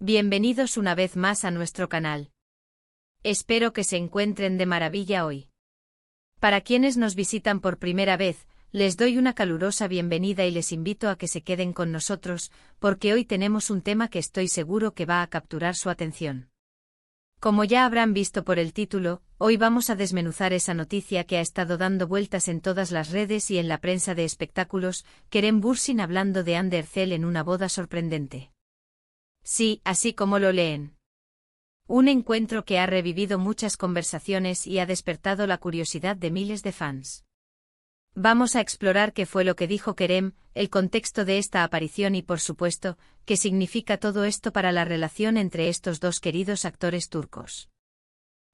Bienvenidos una vez más a nuestro canal. Espero que se encuentren de maravilla hoy. Para quienes nos visitan por primera vez, les doy una calurosa bienvenida y les invito a que se queden con nosotros, porque hoy tenemos un tema que estoy seguro que va a capturar su atención. Como ya habrán visto por el título, hoy vamos a desmenuzar esa noticia que ha estado dando vueltas en todas las redes y en la prensa de espectáculos, Kerem Bürsin hablando de Hande Erçel en una boda sorprendente. Sí, así como lo leen. Un encuentro que ha revivido muchas conversaciones y ha despertado la curiosidad de miles de fans. Vamos a explorar qué fue lo que dijo Kerem, el contexto de esta aparición y por supuesto, qué significa todo esto para la relación entre estos dos queridos actores turcos.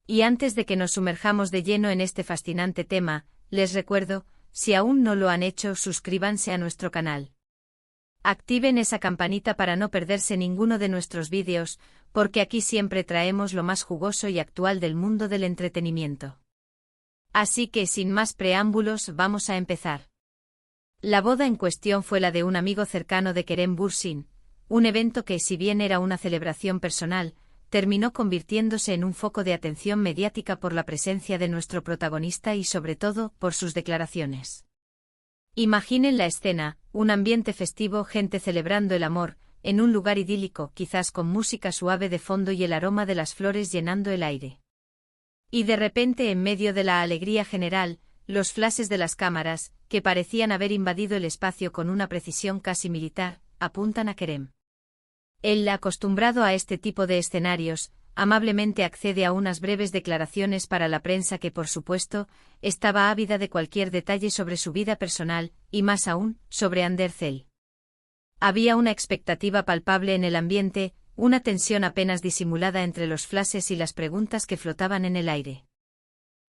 Y antes de que nos sumerjamos de lleno en este fascinante tema, les recuerdo, si aún no lo han hecho, suscríbanse a nuestro canal. Activen esa campanita para no perderse ninguno de nuestros vídeos, porque aquí siempre traemos lo más jugoso y actual del mundo del entretenimiento. Así que sin más preámbulos vamos a empezar. La boda en cuestión fue la de un amigo cercano de Kerem Bürsin, un evento que, si bien era una celebración personal, terminó convirtiéndose en un foco de atención mediática por la presencia de nuestro protagonista y sobre todo por sus declaraciones. Imaginen la escena, un ambiente festivo, gente celebrando el amor, en un lugar idílico, quizás con música suave de fondo y el aroma de las flores llenando el aire. Y de repente, en medio de la alegría general, los flashes de las cámaras, que parecían haber invadido el espacio con una precisión casi militar, apuntan a Kerem. Él, acostumbrado a este tipo de escenarios, amablemente accede a unas breves declaraciones para la prensa que, por supuesto, estaba ávida de cualquier detalle sobre su vida personal, y más aún, sobre Hande Erçel. Había una expectativa palpable en el ambiente, una tensión apenas disimulada entre los flashes y las preguntas que flotaban en el aire.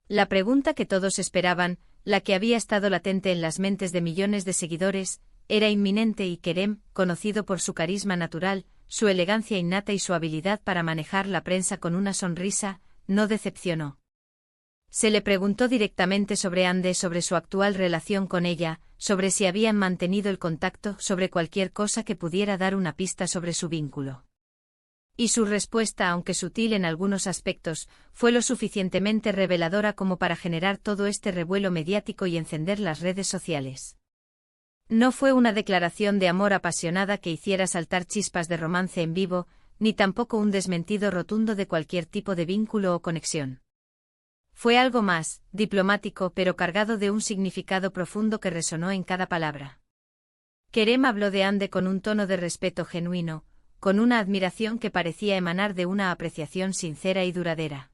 La pregunta que todos esperaban, la que había estado latente en las mentes de millones de seguidores, era inminente y Kerem, conocido por su carisma natural, su elegancia innata y su habilidad para manejar la prensa con una sonrisa, no decepcionó. Se le preguntó directamente sobre Hande, sobre su actual relación con ella, sobre si habían mantenido el contacto, sobre cualquier cosa que pudiera dar una pista sobre su vínculo. Y su respuesta, aunque sutil en algunos aspectos, fue lo suficientemente reveladora como para generar todo este revuelo mediático y encender las redes sociales. No fue una declaración de amor apasionada que hiciera saltar chispas de romance en vivo, ni tampoco un desmentido rotundo de cualquier tipo de vínculo o conexión. Fue algo más, diplomático pero cargado de un significado profundo que resonó en cada palabra. Kerem habló de Hande con un tono de respeto genuino, con una admiración que parecía emanar de una apreciación sincera y duradera.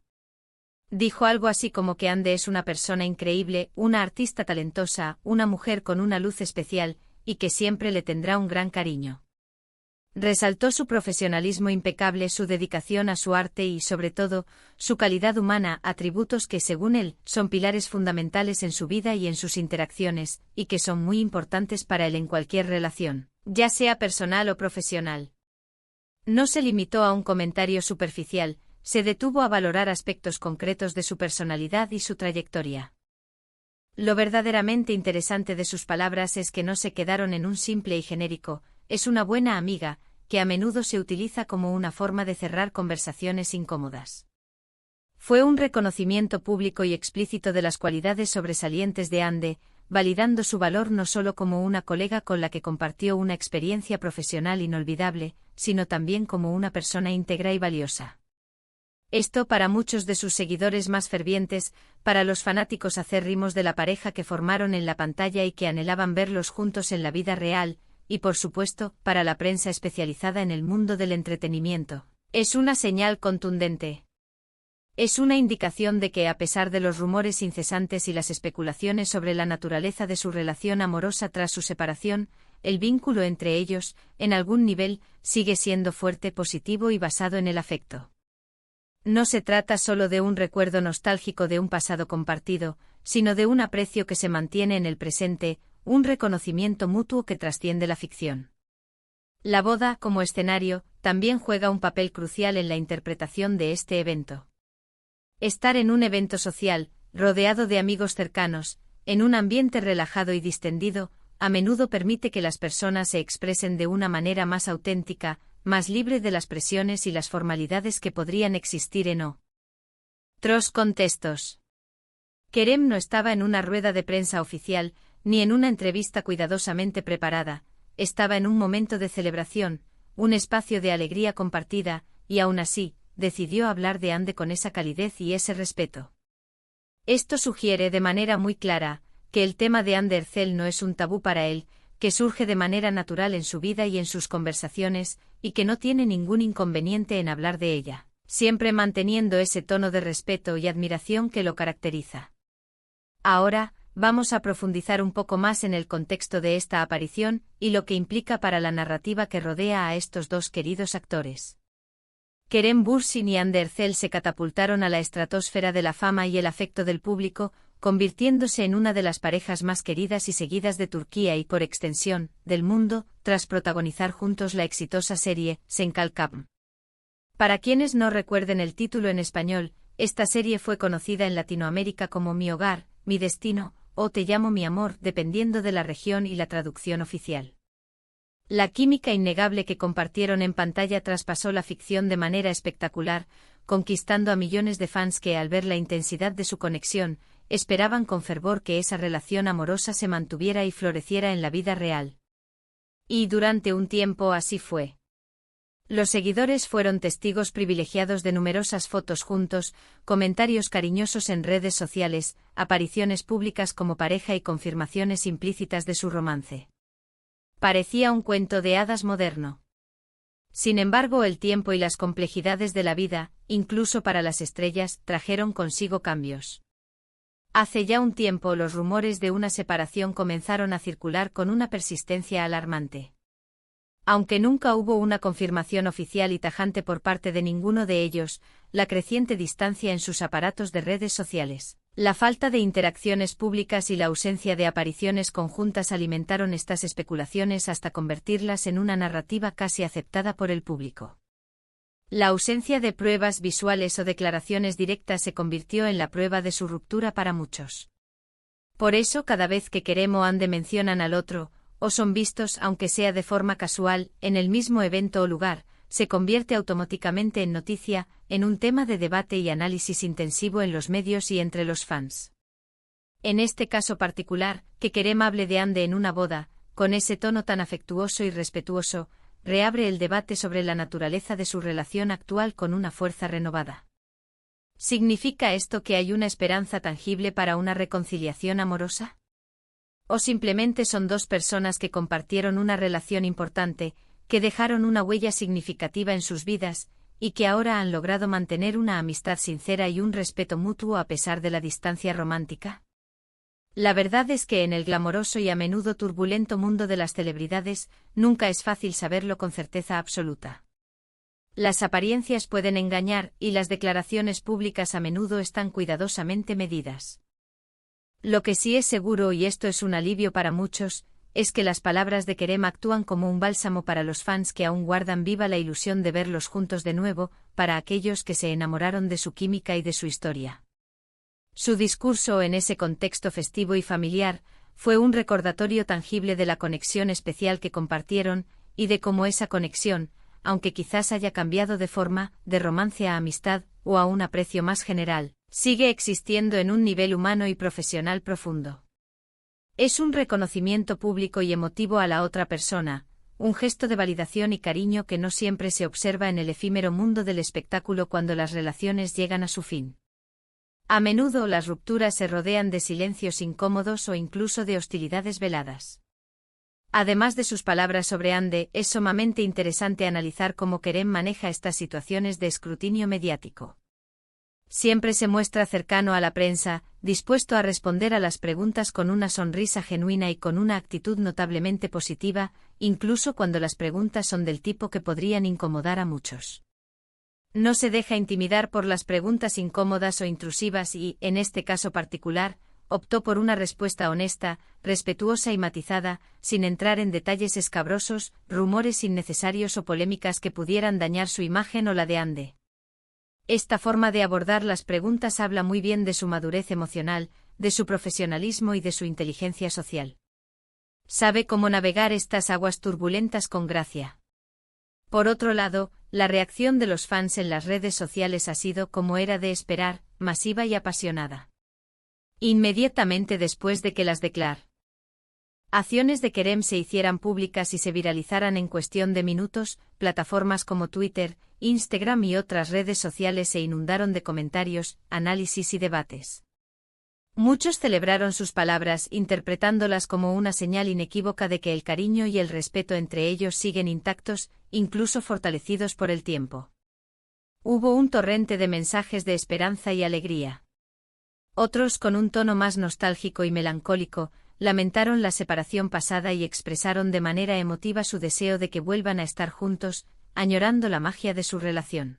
Dijo algo así como que Hande es una persona increíble, una artista talentosa, una mujer con una luz especial, y que siempre le tendrá un gran cariño. Resaltó su profesionalismo impecable, su dedicación a su arte y, sobre todo, su calidad humana, atributos que, según él, son pilares fundamentales en su vida y en sus interacciones, y que son muy importantes para él en cualquier relación, ya sea personal o profesional. No se limitó a un comentario superficial, se detuvo a valorar aspectos concretos de su personalidad y su trayectoria. Lo verdaderamente interesante de sus palabras es que no se quedaron en un simple y genérico, es una buena amiga, que a menudo se utiliza como una forma de cerrar conversaciones incómodas. Fue un reconocimiento público y explícito de las cualidades sobresalientes de Hande, validando su valor no solo como una colega con la que compartió una experiencia profesional inolvidable, sino también como una persona íntegra y valiosa. Esto para muchos de sus seguidores más fervientes, para los fanáticos acérrimos de la pareja que formaron en la pantalla y que anhelaban verlos juntos en la vida real, y por supuesto, para la prensa especializada en el mundo del entretenimiento, es una señal contundente. Es una indicación de que, a pesar de los rumores incesantes y las especulaciones sobre la naturaleza de su relación amorosa tras su separación, el vínculo entre ellos, en algún nivel, sigue siendo fuerte, positivo y basado en el afecto. No se trata solo de un recuerdo nostálgico de un pasado compartido, sino de un aprecio que se mantiene en el presente, un reconocimiento mutuo que trasciende la ficción. La boda, como escenario, también juega un papel crucial en la interpretación de este evento. Estar en un evento social, rodeado de amigos cercanos, en un ambiente relajado y distendido, a menudo permite que las personas se expresen de una manera más auténtica, más libre de las presiones y las formalidades que podrían existir en otros contextos. Kerem no estaba en una rueda de prensa oficial, ni en una entrevista cuidadosamente preparada, estaba en un momento de celebración, un espacio de alegría compartida, y aún así, decidió hablar de Ande con esa calidez y ese respeto. Esto sugiere de manera muy clara que el tema de Ande Erçel no es un tabú para él, que surge de manera natural en su vida y en sus conversaciones, y que no tiene ningún inconveniente en hablar de ella, siempre manteniendo ese tono de respeto y admiración que lo caracteriza. Ahora, vamos a profundizar un poco más en el contexto de esta aparición y lo que implica para la narrativa que rodea a estos dos queridos actores. Kerem Bürsin y Ande Erçel se catapultaron a la estratosfera de la fama y el afecto del público, convirtiéndose en una de las parejas más queridas y seguidas de Turquía y, por extensión, del mundo, tras protagonizar juntos la exitosa serie Sen Kalkam. Para quienes no recuerden el título en español, esta serie fue conocida en Latinoamérica como Mi Hogar, Mi Destino, o Te Llamo Mi Amor, dependiendo de la región y la traducción oficial. La química innegable que compartieron en pantalla traspasó la ficción de manera espectacular, conquistando a millones de fans que, al ver la intensidad de su conexión, esperaban con fervor que esa relación amorosa se mantuviera y floreciera en la vida real. Y durante un tiempo así fue. Los seguidores fueron testigos privilegiados de numerosas fotos juntos, comentarios cariñosos en redes sociales, apariciones públicas como pareja y confirmaciones implícitas de su romance. Parecía un cuento de hadas moderno. Sin embargo, el tiempo y las complejidades de la vida, incluso para las estrellas, trajeron consigo cambios. Hace ya un tiempo los rumores de una separación comenzaron a circular con una persistencia alarmante. Aunque nunca hubo una confirmación oficial y tajante por parte de ninguno de ellos, la creciente distancia en sus aparatos de redes sociales, la falta de interacciones públicas y la ausencia de apariciones conjuntas alimentaron estas especulaciones hasta convertirlas en una narrativa casi aceptada por el público. La ausencia de pruebas visuales o declaraciones directas se convirtió en la prueba de su ruptura para muchos. Por eso, cada vez que Kerem o Ande mencionan al otro, o son vistos, aunque sea de forma casual, en el mismo evento o lugar, se convierte automáticamente en noticia, en un tema de debate y análisis intensivo en los medios y entre los fans. En este caso particular, que Kerem hable de Ande en una boda, con ese tono tan afectuoso y respetuoso, reabre el debate sobre la naturaleza de su relación actual con una fuerza renovada. ¿Significa esto que hay una esperanza tangible para una reconciliación amorosa? ¿O simplemente son dos personas que compartieron una relación importante, que dejaron una huella significativa en sus vidas, y que ahora han logrado mantener una amistad sincera y un respeto mutuo a pesar de la distancia romántica? La verdad es que en el glamoroso y a menudo turbulento mundo de las celebridades, nunca es fácil saberlo con certeza absoluta. Las apariencias pueden engañar, y las declaraciones públicas a menudo están cuidadosamente medidas. Lo que sí es seguro, y esto es un alivio para muchos, es que las palabras de Kerem actúan como un bálsamo para los fans que aún guardan viva la ilusión de verlos juntos de nuevo, para aquellos que se enamoraron de su química y de su historia. Su discurso en ese contexto festivo y familiar fue un recordatorio tangible de la conexión especial que compartieron, y de cómo esa conexión, aunque quizás haya cambiado de forma, de romance a amistad, o a un aprecio más general, sigue existiendo en un nivel humano y profesional profundo. Es un reconocimiento público y emotivo a la otra persona, un gesto de validación y cariño que no siempre se observa en el efímero mundo del espectáculo cuando las relaciones llegan a su fin. A menudo las rupturas se rodean de silencios incómodos o incluso de hostilidades veladas. Además de sus palabras sobre Ande, es sumamente interesante analizar cómo Kerem maneja estas situaciones de escrutinio mediático. Siempre se muestra cercano a la prensa, dispuesto a responder a las preguntas con una sonrisa genuina y con una actitud notablemente positiva, incluso cuando las preguntas son del tipo que podrían incomodar a muchos. No se deja intimidar por las preguntas incómodas o intrusivas y, en este caso particular, optó por una respuesta honesta, respetuosa y matizada, sin entrar en detalles escabrosos, rumores innecesarios o polémicas que pudieran dañar su imagen o la de Ande. Esta forma de abordar las preguntas habla muy bien de su madurez emocional, de su profesionalismo y de su inteligencia social. Sabe cómo navegar estas aguas turbulentas con gracia. Por otro lado, la reacción de los fans en las redes sociales ha sido, como era de esperar, masiva y apasionada. Inmediatamente después de que las declaraciones de Kerem se hicieran públicas y se viralizaran en cuestión de minutos, plataformas como Twitter, Instagram y otras redes sociales se inundaron de comentarios, análisis y debates. Muchos celebraron sus palabras, interpretándolas como una señal inequívoca de que el cariño y el respeto entre ellos siguen intactos, incluso fortalecidos por el tiempo. Hubo un torrente de mensajes de esperanza y alegría. Otros, con un tono más nostálgico y melancólico, lamentaron la separación pasada y expresaron de manera emotiva su deseo de que vuelvan a estar juntos, añorando la magia de su relación.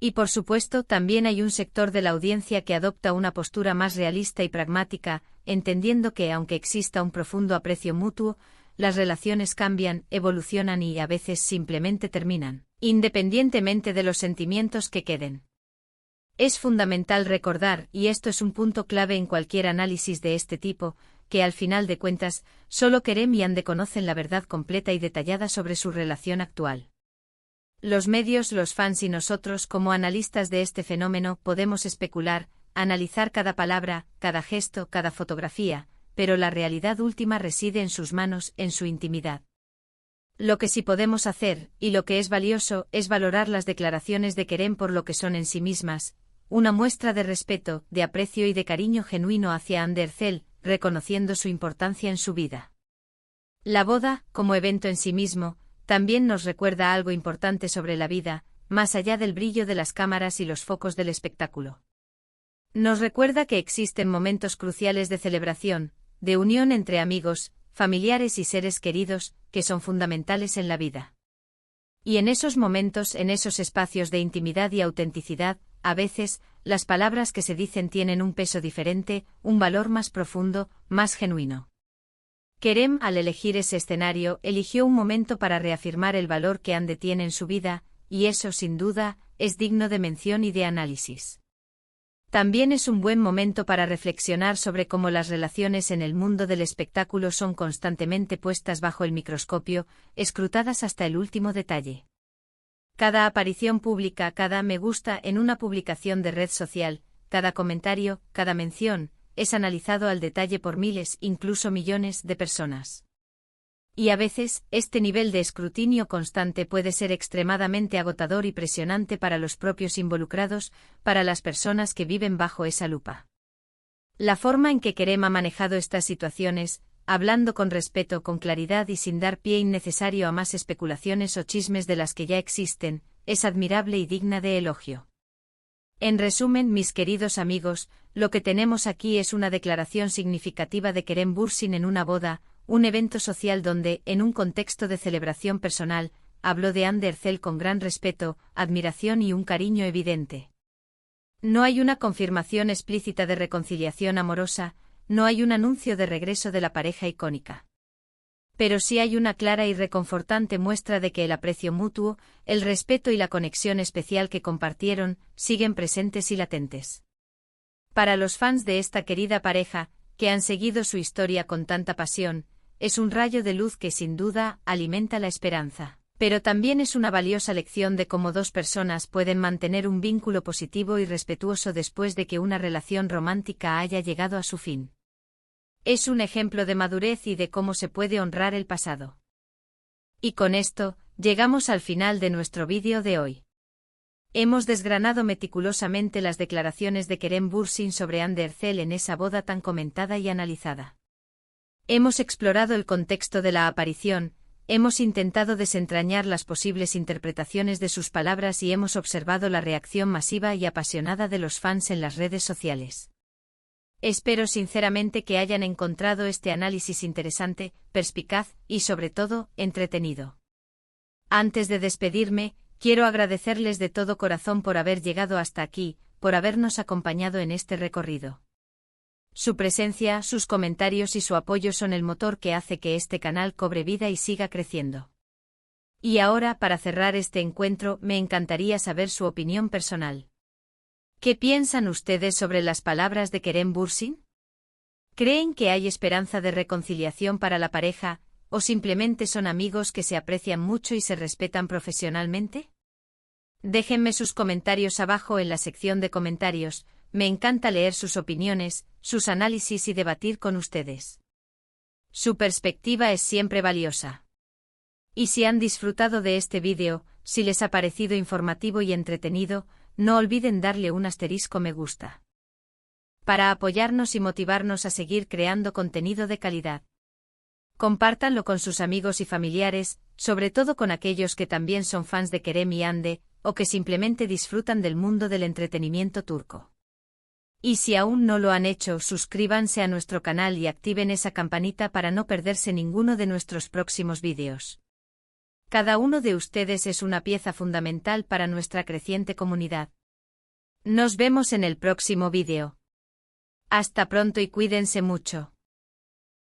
Y por supuesto también hay un sector de la audiencia que adopta una postura más realista y pragmática, entendiendo que aunque exista un profundo aprecio mutuo, las relaciones cambian, evolucionan y a veces simplemente terminan, independientemente de los sentimientos que queden. Es fundamental recordar, y esto es un punto clave en cualquier análisis de este tipo, que al final de cuentas, solo Kerem y Hande conocen la verdad completa y detallada sobre su relación actual. Los medios, los fans y nosotros como analistas de este fenómeno podemos especular, analizar cada palabra, cada gesto, cada fotografía, pero la realidad última reside en sus manos, en su intimidad. Lo que sí podemos hacer, y lo que es valioso, es valorar las declaraciones de Kerem por lo que son en sí mismas, una muestra de respeto, de aprecio y de cariño genuino hacia Hande Erçel, reconociendo su importancia en su vida. La boda, como evento en sí mismo, también nos recuerda algo importante sobre la vida, más allá del brillo de las cámaras y los focos del espectáculo. Nos recuerda que existen momentos cruciales de celebración, de unión entre amigos, familiares y seres queridos, que son fundamentales en la vida. Y en esos momentos, en esos espacios de intimidad y autenticidad, a veces, las palabras que se dicen tienen un peso diferente, un valor más profundo, más genuino. Kerem, al elegir ese escenario, eligió un momento para reafirmar el valor que Hande tiene en su vida, y eso, sin duda, es digno de mención y de análisis. También es un buen momento para reflexionar sobre cómo las relaciones en el mundo del espectáculo son constantemente puestas bajo el microscopio, escrutadas hasta el último detalle. Cada aparición pública, cada me gusta en una publicación de red social, cada comentario, cada mención, es analizado al detalle por miles, incluso millones, de personas. Y a veces, este nivel de escrutinio constante puede ser extremadamente agotador y presionante para los propios involucrados, para las personas que viven bajo esa lupa. La forma en que Kerem ha manejado estas situaciones, hablando con respeto, con claridad y sin dar pie innecesario a más especulaciones o chismes de las que ya existen, es admirable y digna de elogio. En resumen, mis queridos amigos, lo que tenemos aquí es una declaración significativa de Kerem Bürsin en una boda, un evento social donde, en un contexto de celebración personal, habló de Hande Erçel con gran respeto, admiración y un cariño evidente. No hay una confirmación explícita de reconciliación amorosa, no hay un anuncio de regreso de la pareja icónica. Pero sí hay una clara y reconfortante muestra de que el aprecio mutuo, el respeto y la conexión especial que compartieron, siguen presentes y latentes. Para los fans de esta querida pareja, que han seguido su historia con tanta pasión, es un rayo de luz que sin duda alimenta la esperanza. Pero también es una valiosa lección de cómo dos personas pueden mantener un vínculo positivo y respetuoso después de que una relación romántica haya llegado a su fin. Es un ejemplo de madurez y de cómo se puede honrar el pasado. Y con esto, llegamos al final de nuestro vídeo de hoy. Hemos desgranado meticulosamente las declaraciones de Kerem Bürsin sobre Hande Erçel en esa boda tan comentada y analizada. Hemos explorado el contexto de la aparición, hemos intentado desentrañar las posibles interpretaciones de sus palabras y hemos observado la reacción masiva y apasionada de los fans en las redes sociales. Espero sinceramente que hayan encontrado este análisis interesante, perspicaz y sobre todo, entretenido. Antes de despedirme, quiero agradecerles de todo corazón por haber llegado hasta aquí, por habernos acompañado en este recorrido. Su presencia, sus comentarios y su apoyo son el motor que hace que este canal cobre vida y siga creciendo. Y ahora, para cerrar este encuentro, me encantaría saber su opinión personal. ¿Qué piensan ustedes sobre las palabras de Kerem Bürsin? ¿Creen que hay esperanza de reconciliación para la pareja, o simplemente son amigos que se aprecian mucho y se respetan profesionalmente? Déjenme sus comentarios abajo en la sección de comentarios, me encanta leer sus opiniones, sus análisis y debatir con ustedes. Su perspectiva es siempre valiosa. Y si han disfrutado de este vídeo, si les ha parecido informativo y entretenido, no olviden darle un asterisco me gusta. Para apoyarnos y motivarnos a seguir creando contenido de calidad. Compártanlo con sus amigos y familiares, sobre todo con aquellos que también son fans de Kerem y Hande, o que simplemente disfrutan del mundo del entretenimiento turco. Y si aún no lo han hecho, suscríbanse a nuestro canal y activen esa campanita para no perderse ninguno de nuestros próximos vídeos. Cada uno de ustedes es una pieza fundamental para nuestra creciente comunidad. Nos vemos en el próximo vídeo. Hasta pronto y cuídense mucho.